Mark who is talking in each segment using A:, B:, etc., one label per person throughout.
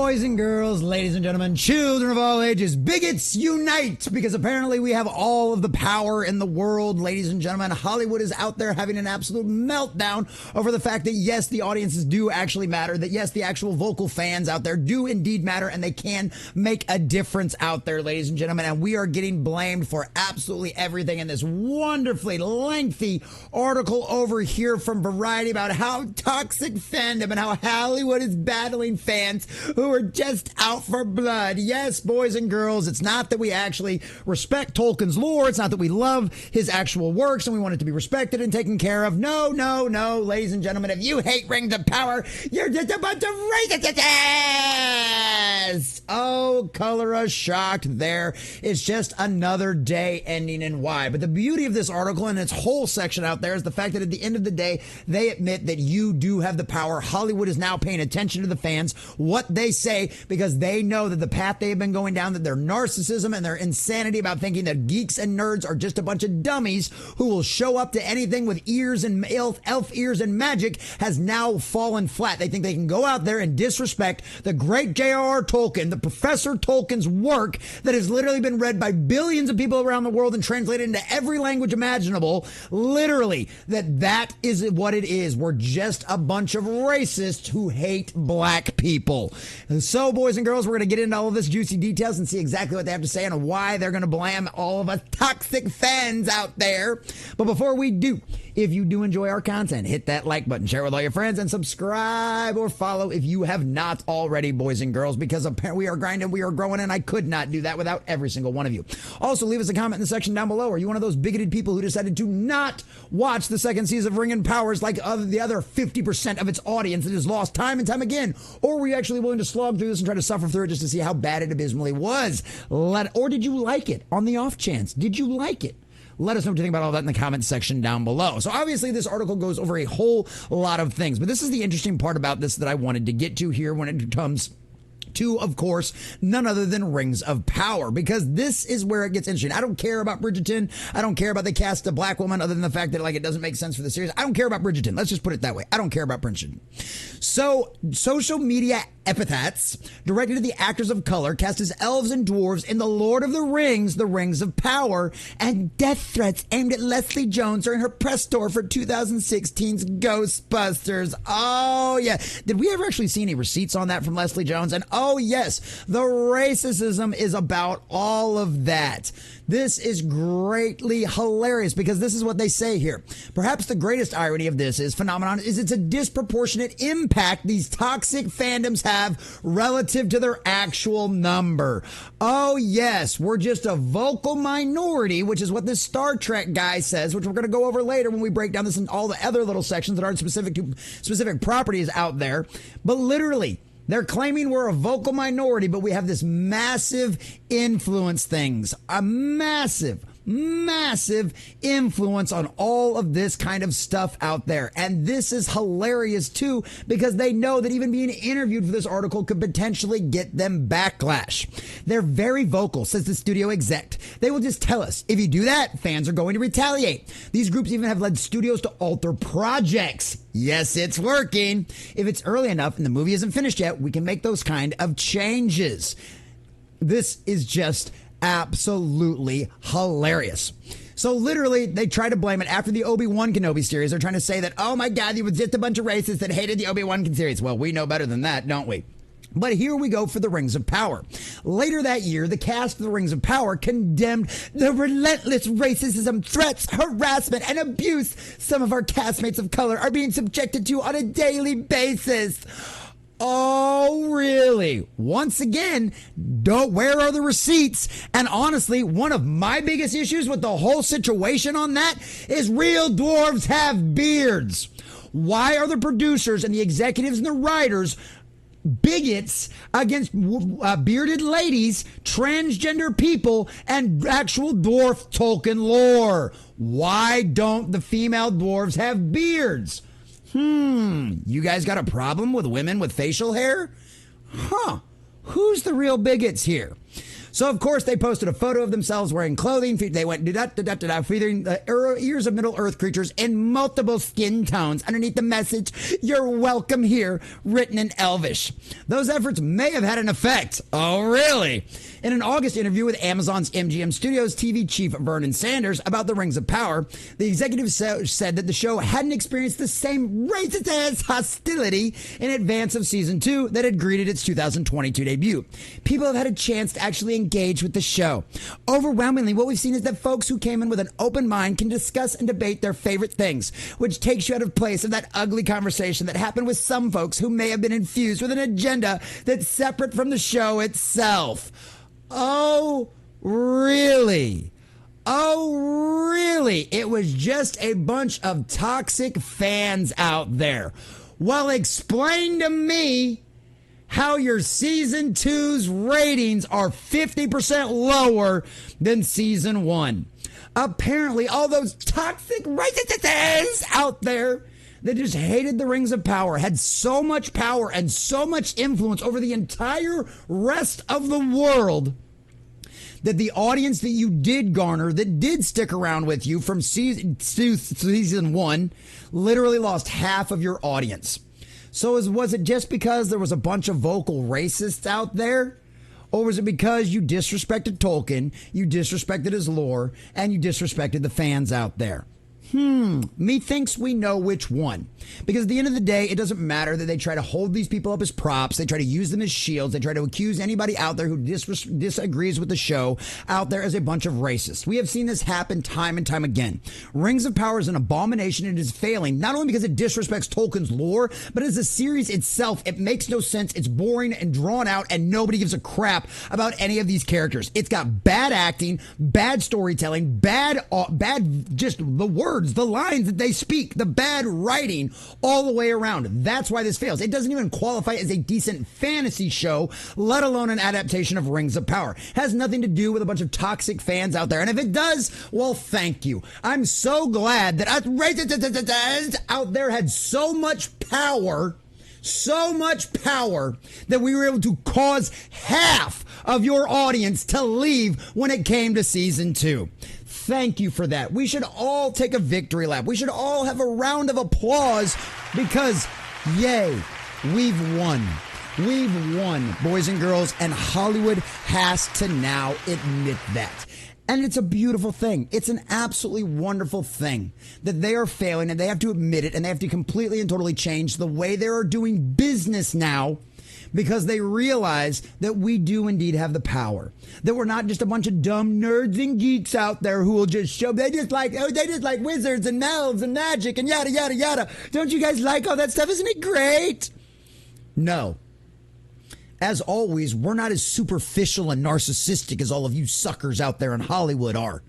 A: Boys and girls, ladies and gentlemen, children of all ages, bigots unite, because apparently we have all of the power in the world, ladies and gentlemen. Hollywood is out there having an absolute meltdown over the fact that yes, the audiences do actually matter, that yes, the actual vocal fans out there do indeed matter, and they can make a difference out there, ladies and gentlemen, and we are getting blamed for absolutely everything in this wonderfully lengthy article over here from Variety about how toxic fandom and how Hollywood is battling fans who are just out for blood. Yes, boys and girls, it's not that we actually respect Tolkien's lore. It's not that we love his actual works and we want it to be respected and taken care of. No, no, no, ladies and gentlemen, if you hate Rings of Power, you're just a bunch of racists. Oh, color us shocked there. It's just another day ending in Y. But the beauty of this article and its whole section out there is the fact that at the end of the day, they admit that you do have the power. Hollywood is now paying attention to the fans, what they say, because they know that the path they've been going down, that their narcissism and their insanity about thinking that geeks and nerds are just a bunch of dummies who will show up to anything with ears and elf ears and magic has now fallen flat. They think they can go out there and disrespect the great J.R.R. Tolkien, the Professor Tolkien's work that has literally been read by billions of people around the world and translated into every language imaginable. Literally, that is what it is. We're just a bunch of racists who hate black people. And so, boys and girls, we're going to get into all of this juicy details and see exactly what they have to say and why they're going to blame all of us toxic fans out there. But before we do, if you do enjoy our content, hit that like button, share it with all your friends, and subscribe or follow if you have not already, boys and girls, because apparently we are grinding, we are growing, and I could not do that without every single one of you. Also, leave us a comment in the section down below. Are you one of those bigoted people who decided to not watch the second season of Ring and Powers like the other 50% of its audience that has lost time and time again? Or were you actually willing to slog through this and try to suffer through it just to see how bad it abysmally was? Or did you like it on the off chance? Did you like it? Let us know what you think about all that in the comment section down below. So obviously this article goes over a whole lot of things, but this is the interesting part about this that I wanted to get to here when it comes to, of course, none other than Rings of Power, because this is where it gets interesting. I don't care about Bridgerton. I don't care about the cast of black woman other than the fact that it doesn't make sense for the series. I don't care about Bridgerton. Let's just put it that way. I don't care about Bridgerton. So social media epithets directed at the actors of color cast as elves and dwarves in The Lord of the Rings of Power, and death threats aimed at Leslie Jones during her press tour for 2016's Ghostbusters. Oh, yeah. Did we ever actually see any receipts on that from Leslie Jones? And oh, yes, the racism is about all of that. This is greatly hilarious because this is what they say here. Perhaps the greatest irony of this phenomenon is it's a disproportionate impact these toxic fandoms have relative to their actual number. Oh, yes, we're just a vocal minority, which is what this Star Trek guy says, which we're going to go over later when we break down this in all the other little sections that aren't specific to specific properties out there. But literally, they're claiming we're a vocal minority, but we have this massive influence things. A massive influence on all of this kind of stuff out there. And this is hilarious too, because they know that even being interviewed for this article could potentially get them backlash. They're very vocal, says the studio exec. They will just tell us, if you do that, fans are going to retaliate. These groups even have led studios to alter projects. Yes, it's working. If it's early enough and the movie isn't finished yet, we can make those kind of changes. This is just absolutely hilarious. So literally, they try to blame it after the Obi-Wan Kenobi series. They're trying to say that, oh my God, you was just a bunch of racists that hated the Obi-Wan series. Well, we know better than that, don't we? But here we go for the Rings of Power. Later that year, the cast of the Rings of Power condemned the relentless racism, threats, harassment, and abuse some of our castmates of color are being subjected to on a daily basis. Oh, really? Once again, where are the receipts? And honestly, one of my biggest issues with the whole situation on that is real dwarves have beards. Why are the producers and the executives and the writers bigots against bearded ladies, transgender people, and actual dwarf Tolkien lore? Why don't the female dwarves have beards? You guys got a problem with women with facial hair? Who's the real bigots here? So, of course, they posted a photo of themselves wearing clothing. They went featuring the ears of Middle Earth creatures in multiple skin tones underneath the message, "You're welcome here," written in Elvish. Those efforts may have had an effect. Oh, really? In an August interview with Amazon's MGM Studios TV chief Vernon Sanders about the Rings of Power, the executive said that the show hadn't experienced the same racist hostility in advance of season 2 that had greeted its 2022 debut. People have had a chance to actually engage with the show. Overwhelmingly, what we've seen is that folks who came in with an open mind can discuss and debate their favorite things, which takes you out of place of that ugly conversation that happened with some folks who may have been infused with an agenda that's separate from the show itself. Oh, really? Oh, really? It was just a bunch of toxic fans out there. Well, explain to me how your season 2's ratings are 50% lower than season 1. Apparently, all those toxic racists out there that just hated the Rings of Power had so much power and so much influence over the entire rest of the world that the audience that you did garner, that did stick around with you from season 1, literally lost half of your audience. So was it just because there was a bunch of vocal racists out there? Or was it because you disrespected Tolkien, you disrespected his lore, and you disrespected the fans out there? Methinks we know which one. Because at the end of the day, it doesn't matter that they try to hold these people up as props. They try to use them as shields. They try to accuse anybody out there who disagrees with the show out there as a bunch of racists. We have seen this happen time and time again. Rings of Power is an abomination and is failing, not only because it disrespects Tolkien's lore, but as a series itself, it makes no sense. It's boring and drawn out, and nobody gives a crap about any of these characters. It's got bad acting, bad storytelling, bad just the words, the lines that they speak, the bad writing all the way around. That's why this fails. It doesn't even qualify as a decent fantasy show, let alone an adaptation of Rings of Power. It has nothing to do with a bunch of toxic fans out there. And if it does, well, thank you. I'm so glad that us racists out there had so much power that we were able to cause half of your audience to leave when it came to season 2. Thank you for that. We should all take a victory lap. We should all have a round of applause because, yay, we've won. We've won, boys and girls, and Hollywood has to now admit that. And it's a beautiful thing. It's an absolutely wonderful thing that they are failing and they have to admit it and they have to completely and totally change the way they are doing business now, because they realize that we do indeed have the power. That we're not just a bunch of dumb nerds and geeks out there who will just show, they just like wizards and elves and magic and yada, yada, yada. Don't you guys like all that stuff? Isn't it great? No. As always, we're not as superficial and narcissistic as all of you suckers out there in Hollywood are.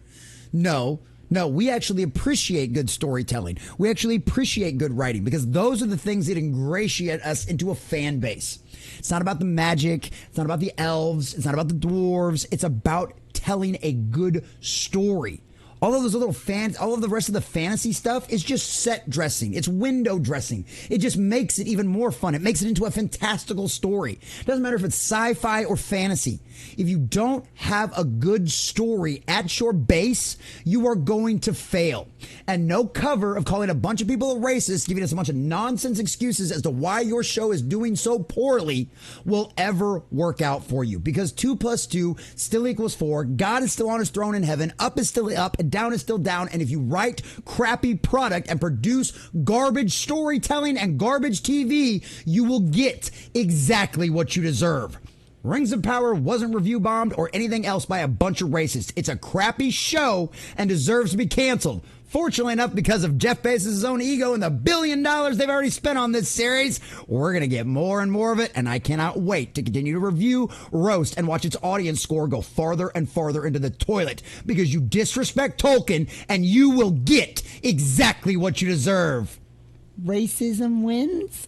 A: No, we actually appreciate good storytelling. We actually appreciate good writing, because those are the things that ingratiate us into a fan base. It's not about the magic. It's not about the elves. It's not about the dwarves. It's about telling a good story. All of those little fans, all of the rest of the fantasy stuff is just set dressing. It's window dressing. It just makes it even more fun. It makes it into a fantastical story. It doesn't matter if it's sci-fi or fantasy. If you don't have a good story at your base, you are going to fail. And no cover of calling a bunch of people a racist, giving us a bunch of nonsense excuses as to why your show is doing so poorly, will ever work out for you. Because 2 + 2 still equals 4. God is still on his throne in heaven. Up is still up, and down is still down. And if you write crappy product and produce garbage storytelling and garbage TV, you will get exactly what you deserve. Rings of Power wasn't review bombed or anything else by a bunch of racists. It's a crappy show and deserves to be canceled. Fortunately enough, because of Jeff Bezos' own ego and the $1 billion they've already spent on this series, we're going to get more and more of it, and I cannot wait to continue to review, roast, and watch its audience score go farther and farther into the toilet, because you disrespect Tolkien, and you will get exactly what you deserve. Racism wins?